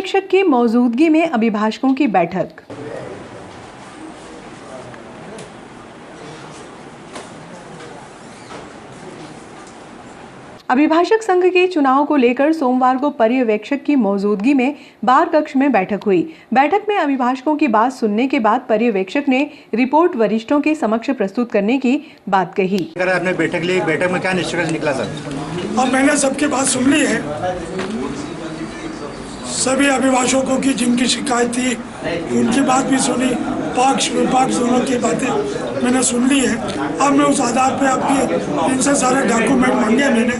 पर्यवेक्षक की मौजूदगी में अभिभाषकों की बैठक। अभिभाषक संघ के चुनाव को लेकर सोमवार को पर्यवेक्षक की मौजूदगी में बार कक्ष में बैठक हुई। बैठक में अभिभाषकों की बात सुनने के बाद पर्यवेक्षक ने रिपोर्ट वरिष्ठों के समक्ष प्रस्तुत करने की बात कही। आपने बैठक में क्या निष्कर्ष निकला सर? अब मैंने सबकी बात सुन ली है, सभी अभिभाषकों की जिनकी शिकायत थी उनकी बात भी सुनी, पक्ष विपक्ष दोनों की बातें मैंने सुन ली है। अब मैं उस आधार पर अपनी इनसे सारे डॉक्यूमेंट मांगे मैंने,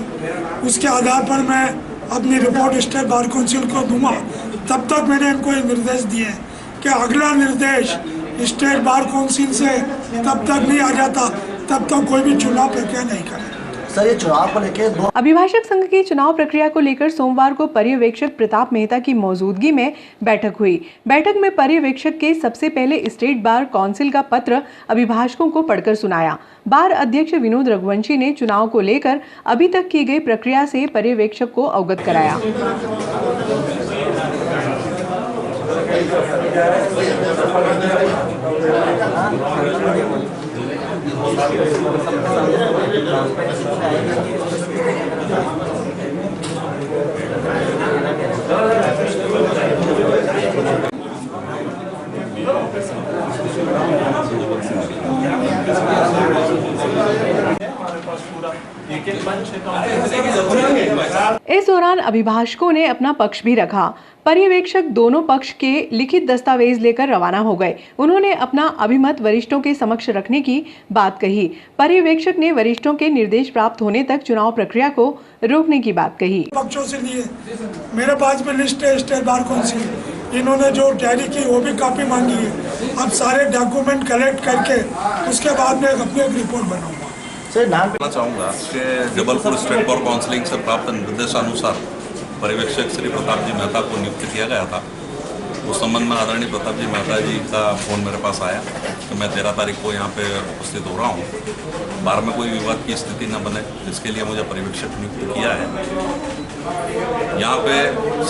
उसके आधार पर मैं अपनी रिपोर्ट स्टेट बार काउंसिल को दूंगा। तब तक मैंने इनको ये निर्देश दिए कि अगला निर्देश स्टेट बार काउंसिल से तब तक नहीं आ जाता तब तक कोई भी चुनाव प्रक्रिया नहीं करे। सर, ये चुनाव को लेकर अभिभाषक संघ की चुनाव प्रक्रिया को लेकर सोमवार को पर्यवेक्षक प्रताप मेहता की मौजूदगी में बैठक हुई। बैठक में पर्यवेक्षक के सबसे पहले स्टेट बार काउंसिल का पत्र अभिभाषकों को पढ़कर सुनाया। बार अध्यक्ष विनोद रघुवंशी ने चुनाव को लेकर अभी तक की गई प्रक्रिया से पर्यवेक्षक को अवगत कराया। इस दौरान अभिभाषकों ने अपना पक्ष भी रखा। पर्यवेक्षक दोनों पक्ष के लिखित दस्तावेज लेकर रवाना हो गए। उन्होंने अपना अभिमत वरिष्ठों के समक्ष रखने की बात कही। पर्यवेक्षक ने वरिष्ठों के निर्देश प्राप्त होने तक चुनाव प्रक्रिया को रोकने की बात कही। पक्षों से लिए मेरे पास भी लिस्ट है स्टेट बार काउंसिल, इन्होंने जो डायरी की वो भी कापी मांगी है। अब सारे डॉक्यूमेंट कलेक्ट करके उसके बाद में अपनी एक रिपोर्ट बनाऊंगा। कहना चाहूँगा कि जबलपुर स्टेट बार काउंसिलिंग से प्राप्त निर्देशानुसार पर्यवेक्षक श्री प्रताप जी मेहता को नियुक्त किया गया था। उस संबंध में आदरणीय प्रताप जी मेहता जी का फ़ोन मेरे पास आया कि मैं 13 तारीख को यहाँ पे उपस्थित हो रहा हूँ, बार में कोई विवाद की स्थिति न बने, इसके लिए मुझे पर्यवेक्षक नियुक्त किया है। यहाँ पे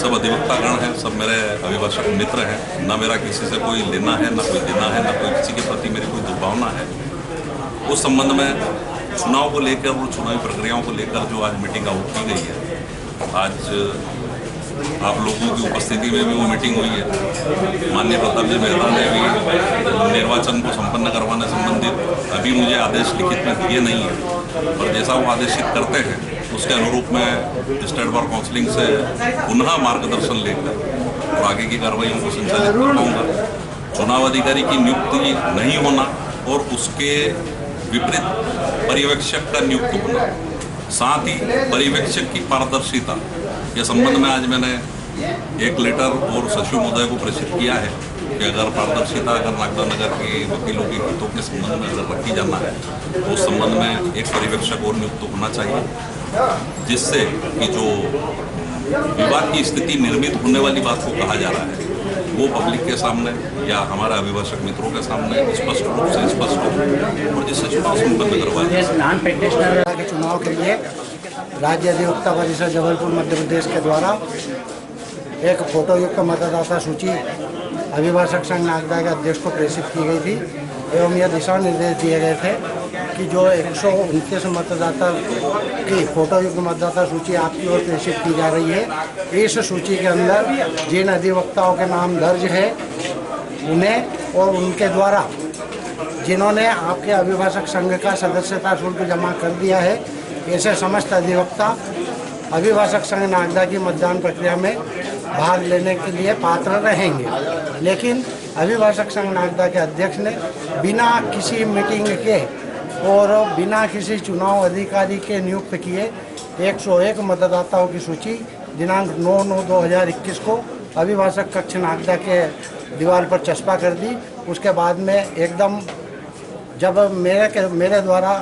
सब अधिवक्तागण हैं, सब मेरे अभिभाषक मित्र हैं, न मेरा किसी से कोई लेना है, न कोई देना है, न कोई किसी के प्रति मेरी कोई दुर्भावना है। उस संबंध में चुनाव को लेकर और चुनावी प्रक्रियाओं को लेकर जो आज मीटिंग आउट की गई है, आज आप लोगों की उपस्थिति में भी वो मीटिंग हुई है। माननीय प्रताप जी मेहता ने भी निर्वाचन को संपन्न करवाने संबंधित अभी मुझे आदेश लिखित में दिए नहीं है, और जैसा वो आदेशित करते हैं उसके अनुरूप मैं स्टेट बार काउंसिलिंग से पुनः मार्गदर्शन लेकर और आगे की कार्रवाइयों को संचालित कर पाऊँगा। चुनाव अधिकारी की नियुक्ति नहीं होना और उसके विपरीत पर्यवेक्षक का नियुक्त होना, साथ ही पर्यवेक्षक की पारदर्शिता के संबंध में आज मैंने एक लेटर और सचिव महोदय को प्रेषित किया है कि अगर पारदर्शिता अगर नागदा नगर के वकीलों के हितों के संबंध में अगर रखी जाना है तो उस संबंध में एक पर्यवेक्षक और नियुक्त होना चाहिए, जिससे कि जो विवाद की स्थिति निर्मित होने वाली बात को कहा जा रहा है वो पब्लिक के सामने या हमारे अभिभाषक मित्रों के सामने स्पष्ट रूप से स्पष्ट हो और जिससे चुनाव संपन्न करवाया। के चुनाव के लिए राज्य अधिवक्ता परिषद जबलपुर मध्य प्रदेश के द्वारा एक फोटोयुक्त मतदाता सूची अभिभाषक संघ नागदा के अध्यक्ष को प्रेषित की गई थी एवं यह दिशा निर्देश दिए गए थे कि जो 129 मतदाता की फोटोयुक्त मतदाता सूची आपकी ओर प्रेषित की जा रही है, इस सूची के अंदर जिन अधिवक्ताओं के नाम दर्ज है उन्हें और उनके द्वारा जिन्होंने आपके अभिभाषक संघ का सदस्यता शुल्क जमा कर दिया है, ऐसे समस्त अधिवक्ता अभिभाषक संघ नागदा की मतदान प्रक्रिया में भाग लेने के लिए पात्र रहेंगे। लेकिन अभिभाषक संघ नागदा के अध्यक्ष ने बिना किसी मीटिंग के और बिना किसी चुनाव अधिकारी के नियुक्त किए 101 मतदाताओं की सूची दिनांक 9/9/2021 को अभिभाषक कक्ष नागदा के दीवार पर चस्पा कर दी। उसके बाद में एकदम जब मेरे द्वारा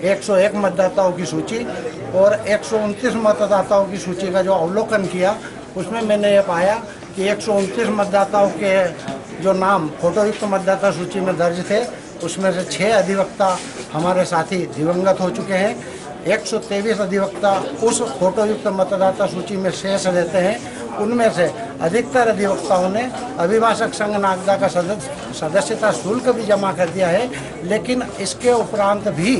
101 मतदाताओं की सूची और 129 मतदाताओं की सूची का जो अवलोकन किया, उसमें मैंने ये पाया कि 129 मतदाताओं के जो नाम फोटोयुक्त मतदाता सूची में दर्ज थे उसमें से 6 अधिवक्ता हमारे साथी दिवंगत हो चुके हैं 123 अधिवक्ता उस फोटोयुक्त मतदाता सूची में शेष रहते हैं। उनमें से अधिकतर अधिवक्ताओं ने अभिभाषक संघ नागदा का सदस्यता शुल्क भी जमा कर दिया है, लेकिन इसके उपरांत भी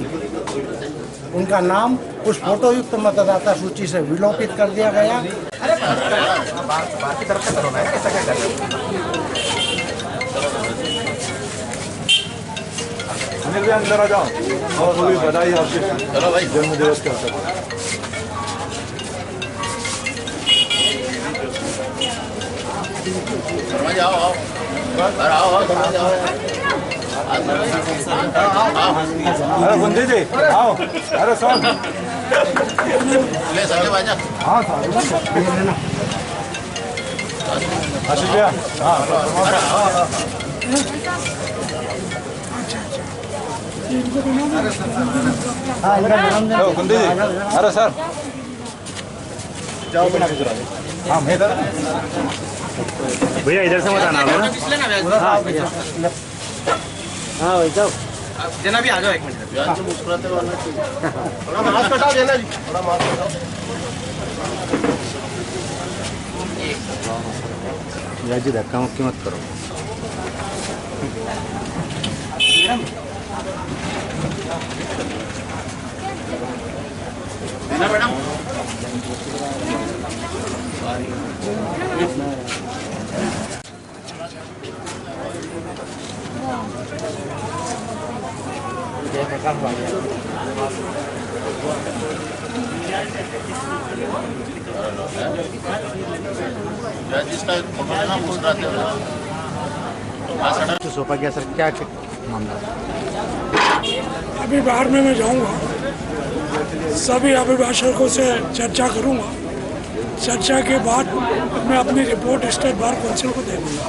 उनका नाम उस फोटोयुक्त मतदाता सूची से विलोपित कर दिया गया। अनिल भाई अंदर आ जाओ और पूरी बधाई आपके चलो भाई जन्म दिवस के अवसर पर। अरे बंदे जी आओ, अरे सुन हाँ आशीष भैया हाँ बंदे जी अरे सर जाओ बना के चला हाँ मैं इधर भैया इधर से मत आना हाँ हाँ भाई जाओ देना भी आ जाओ 1 मिनट थोड़ा मास्क हटाओ देना जी थोड़ा मास्क हटाओ भैया जी धक्का मुक्की मत करो। देना मैडम जिसका तो सौंपा गया सर, क्या मामला? अभी बाहर में मैं जाऊंगा, सभी अभिभाषकों से चर्चा करूंगा। चर्चा के बाद मैं अपनी रिपोर्ट स्टेट बार काउंसिल को दे दूंगा।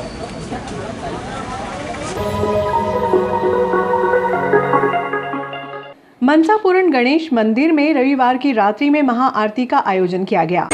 मनसापूरन गणेश मंदिर में रविवार की रात्रि में महाआरती का आयोजन किया गया।